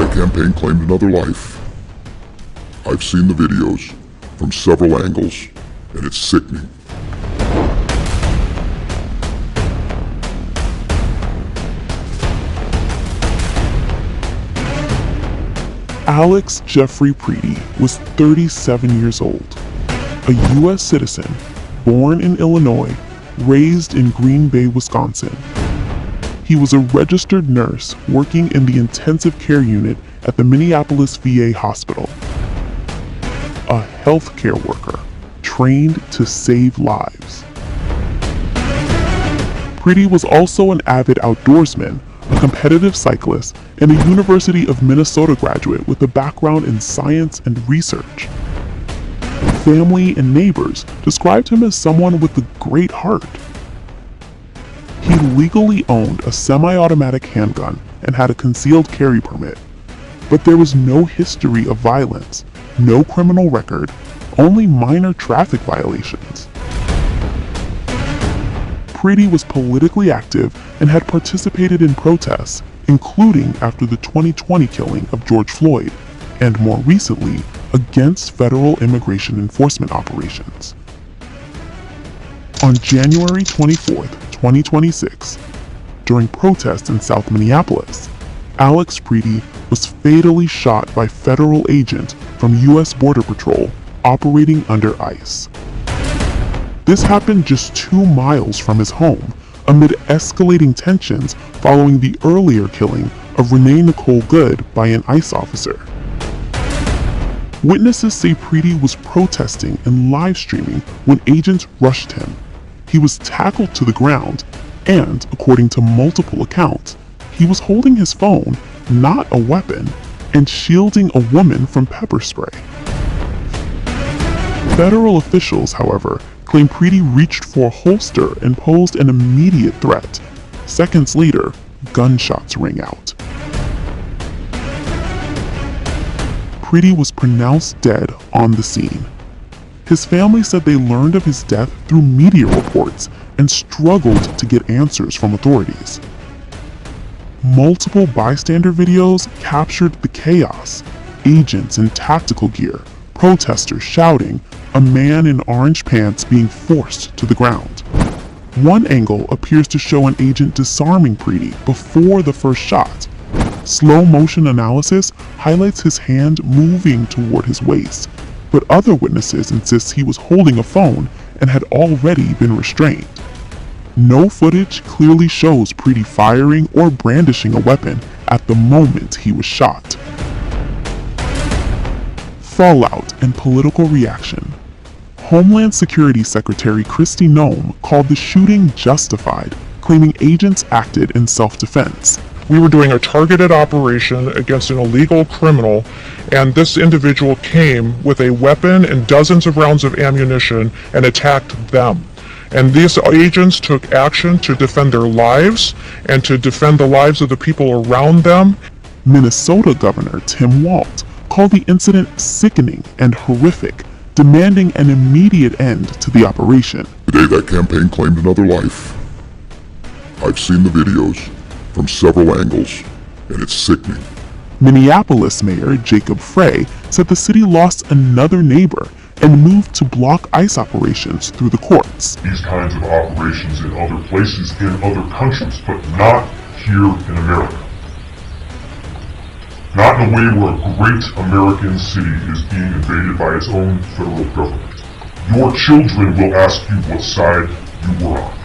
that campaign claimed another life. I've seen the videos from several angles, and it's sickening. Alex Jeffrey Pretti was 37 years old, a U.S. citizen, born in Illinois, raised in Green Bay, Wisconsin. He was a registered nurse working in the intensive care unit at the Minneapolis VA hospital. A healthcare worker trained to save lives. Pretti was also an avid outdoorsman, a competitive cyclist, and a University of Minnesota graduate with a background in science and research. Family and neighbors described him as someone with a great heart. He legally owned a semi-automatic handgun and had a concealed carry permit, but there was no history of violence, no criminal record, only minor traffic violations. Pretti was politically active and had participated in protests, including after the 2020 killing of George Floyd, and more recently, against federal immigration enforcement operations. On January 24, 2026, during protests in South Minneapolis, Alex Pretti was fatally shot by federal agent from U.S. Border Patrol operating under ICE. This happened just 2 miles from his home, amid escalating tensions following the earlier killing of Renee Nicole Good by an ICE officer. Witnesses say Pretti was protesting and live streaming when agents rushed him. He was tackled to the ground, and, according to multiple accounts, he was holding his phone, not a weapon, and shielding a woman from pepper spray. Federal officials, however, claim Pretti reached for a holster and posed an immediate threat. Seconds later, gunshots rang out. Pretti was pronounced dead on the scene. His family said they learned of his death through media reports and struggled to get answers from authorities. Multiple bystander videos captured the chaos: agents in tactical gear, protesters shouting, a man in orange pants being forced to the ground. One angle appears to show an agent disarming Pretti before the first shot. Slow motion analysis highlights his hand moving toward his waist, but other witnesses insist he was holding a phone and had already been restrained. No footage clearly shows Pretti firing or brandishing a weapon at the moment he was shot. Fallout and political reaction. Homeland Security Secretary Kristi Noem called the shooting justified, claiming agents acted in self-defense. We were doing a targeted operation against an illegal criminal, and this individual came with a weapon and dozens of rounds of ammunition and attacked them. And these agents took action to defend their lives and to defend the lives of the people around them. Minnesota Governor Tim Walz called the incident sickening and horrific, demanding an immediate end to the operation. Today that campaign claimed another life. I've seen the videos from several angles, and it's sickening. Minneapolis Mayor Jacob Frey said the city lost another neighbor and moved to block ICE operations through the courts. These kinds of operations in other places, in other countries, but not here in America. Not in a way where a great American city is being invaded by its own federal government. Your children will ask you what side you were on.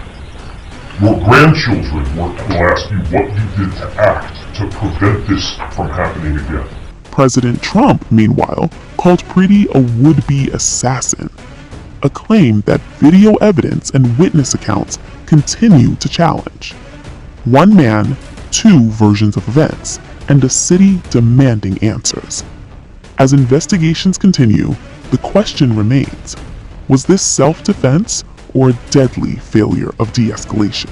Your grandchildren will ask you what you did to act to prevent this from happening again. President Trump, meanwhile, called Pretti a would-be assassin, a claim that video evidence and witness accounts continue to challenge. One man, 2 versions of events, and a city demanding answers. As investigations continue, the question remains: was this self-defense or a deadly failure of de-escalation?